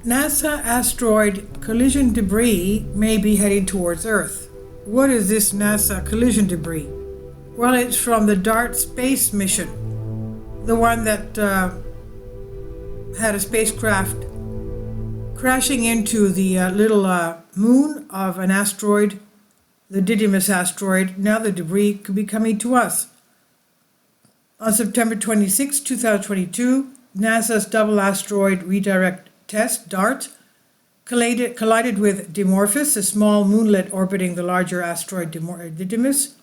NASA asteroid collision debris may be heading towards Earth. What is this NASA collision debris? Well, it's from the DART space mission, the one that had a spacecraft crashing into the little moon of an asteroid, the Didymos asteroid. Now the debris could be coming to us. On September 26, 2022, NASA's Double Asteroid Redirect Test, DART, collided with Dimorphos, a small moonlet orbiting the larger asteroid Didymos.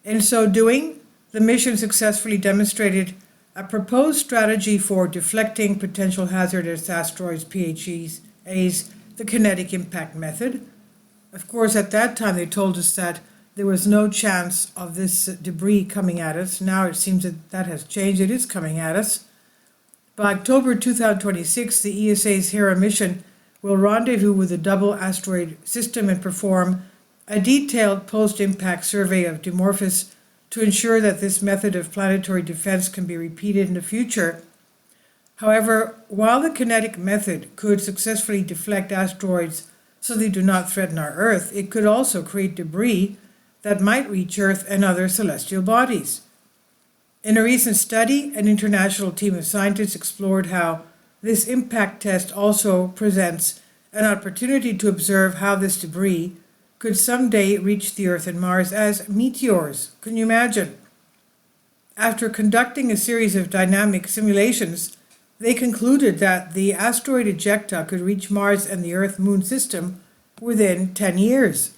In so doing, the mission successfully demonstrated a proposed strategy for deflecting potential hazardous asteroids, PHEs, the kinetic impact method. Of course, at that time they told us that there was no chance of this debris coming at us. Now it seems that has changed. It is coming at us. By October 2026, the ESA's Hera mission will rendezvous with the double asteroid system and perform a detailed post-impact survey of Dimorphos to ensure that this method of planetary defense can be repeated in the future. However, while the kinetic method could successfully deflect asteroids so they do not threaten our Earth, it could also create debris that might reach Earth and other celestial bodies. In a recent study, an international team of scientists explored how this impact test also presents an opportunity to observe how this debris could someday reach the Earth and Mars as meteors. Can you imagine? After conducting a series of dynamic simulations, they concluded that the asteroid ejecta could reach Mars and the Earth-Moon system within 10 years.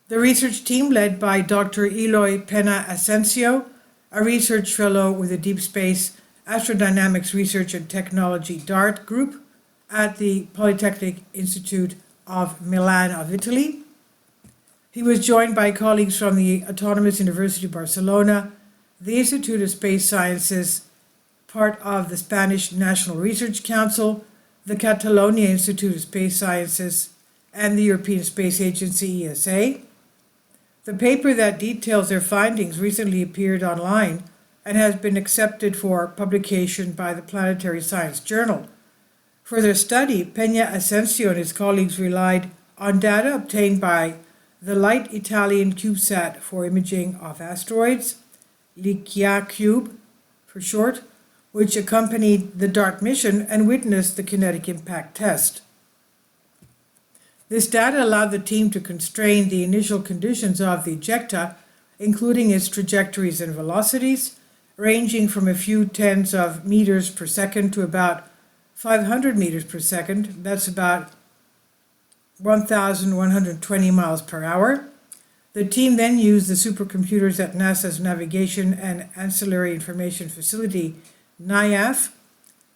The research team, led by Dr. Eloy Pena Asensio, a research fellow with the Deep Space Astrodynamics Research and Technology DART group at the Polytechnic Institute of Milan of Italy. He was joined by colleagues from the Autonomous University of Barcelona, the Institute of Space Sciences, part of the Spanish National Research Council, the Catalonia Institute of Space Sciences, and the European Space Agency, ESA. The paper that details their findings recently appeared online and has been accepted for publication by the Planetary Science Journal. For their study, Pena Asensio and his colleagues relied on data obtained by the Light Italian CubeSat for imaging of asteroids, LICIA-CUBE for short, which accompanied the DART mission and witnessed the kinetic impact test. This data allowed the team to constrain the initial conditions of the ejecta, including its trajectories and velocities, ranging from a few tens of meters per second to about 500 meters per second. That's about 1,120 miles per hour. The team then used the supercomputers at NASA's Navigation and Ancillary Information Facility, NIAF,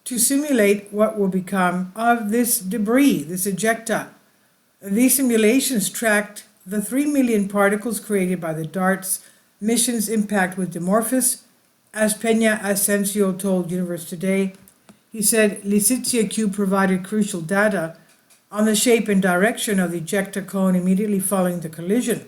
to simulate what will become of this debris, this ejecta. These simulations tracked the 3 million particles created by the DART's mission's impact with Dimorphos. As Pena Asensio told Universe Today, he said LICIA-CUBE provided crucial data on the shape and direction of the ejecta cone immediately following the collision.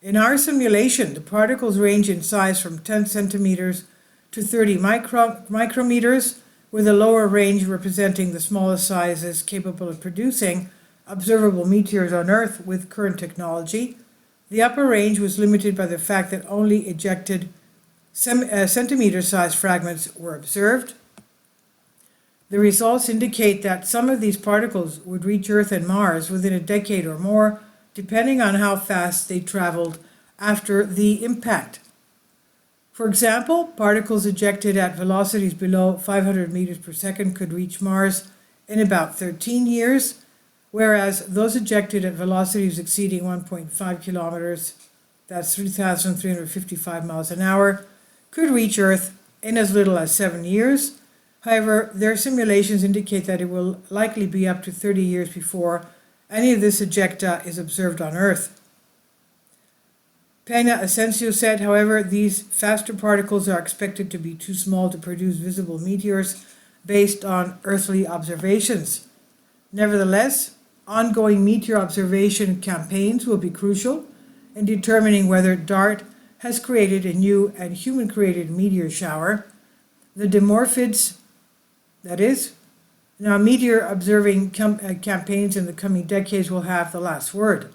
In our simulation, the particles range in size from 10 centimeters to 30 micrometers, with a lower range representing the smallest sizes capable of producing observable meteors on Earth with current technology. The upper range was limited by the fact that only ejected centimeter-sized fragments were observed. The results indicate that some of these particles would reach Earth and Mars within a decade or more, depending on how fast they traveled after the impact. For example, particles ejected at velocities below 500 meters per second could reach Mars in about 13 years, whereas those ejected at velocities exceeding 1.5 kilometers, that's 3,355 miles an hour, could reach Earth in as little as 7 years. However, their simulations indicate that it will likely be up to 30 years before any of this ejecta is observed on Earth. Pena Asensio said, however, these faster particles are expected to be too small to produce visible meteors based on earthly observations. Nevertheless, ongoing meteor observation campaigns will be crucial in determining whether DART has created a new and human-created meteor shower. The Dimorphids, that is, Now, meteor observing campaigns in the coming decades will have the last word.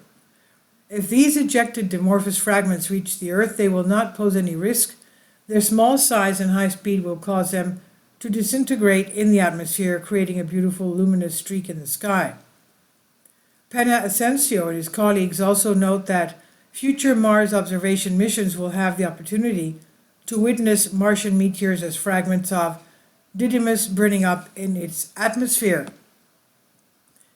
If these ejected dimorphous fragments reach the Earth, they will not pose any risk. Their small size and high speed will cause them to disintegrate in the atmosphere, creating a beautiful luminous streak in the sky. Pena Asensio and his colleagues also note that future Mars observation missions will have the opportunity to witness Martian meteors as fragments of Didymos burning up in its atmosphere.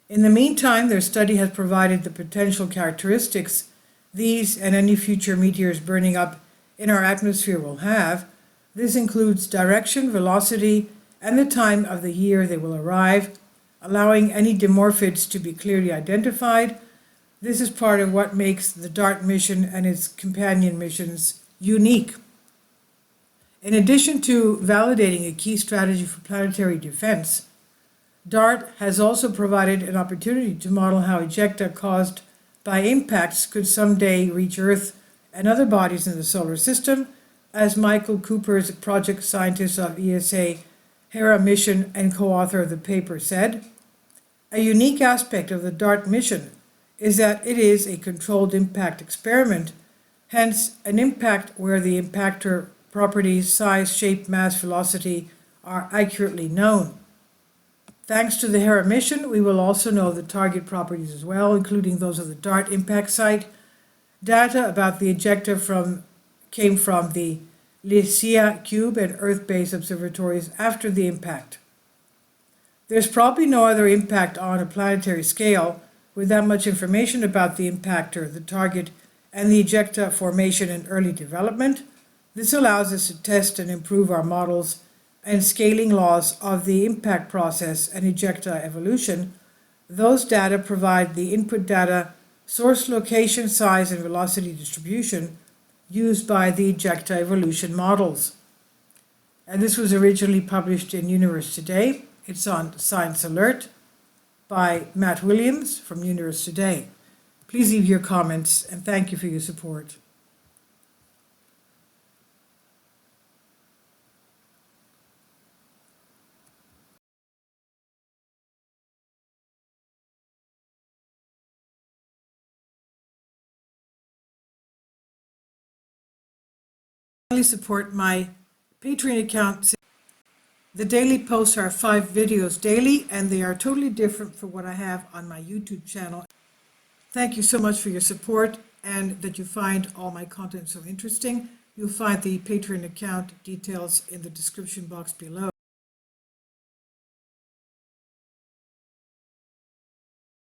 In the meantime, their study has provided the potential characteristics these and any future meteors burning up in our atmosphere will have. This includes direction, velocity, and the time of the year they will arrive, allowing any dimorphids to be clearly identified. This is part of what makes the DART mission and its companion missions unique. In addition to validating a key strategy for planetary defense, DART has also provided an opportunity to model how ejecta caused by impacts could someday reach Earth and other bodies in the solar system, as Michael Cooper's project scientist of ESA Hera mission and co-author of the paper said. A unique aspect of the DART mission is that it is a controlled impact experiment, hence an impact where the impactor properties, size, shape, mass, velocity are accurately known. Thanks to the Hera mission, we will also know the target properties as well, including those of the DART impact site. Data about the ejecta came from the Lycia Cube and Earth-based observatories after the impact. There's probably no other impact on a planetary scale with that much information about the impactor, the target, and the ejecta formation and early development. This allows us to test and improve our models and scaling laws of the impact process and ejecta evolution. Those data provide the input data, source location, size, and velocity distribution used by the ejecta evolution models. And this was originally published in Universe Today. It's on Science Alert by Matt Williams from Universe Today. Please leave your comments and thank you for your support. Support my Patreon account. The daily posts are 5 videos daily, and they are totally different from what I have on my YouTube channel. Thank you so much for your support and that you find all my content so interesting. You'll find the Patreon account details in the description box below.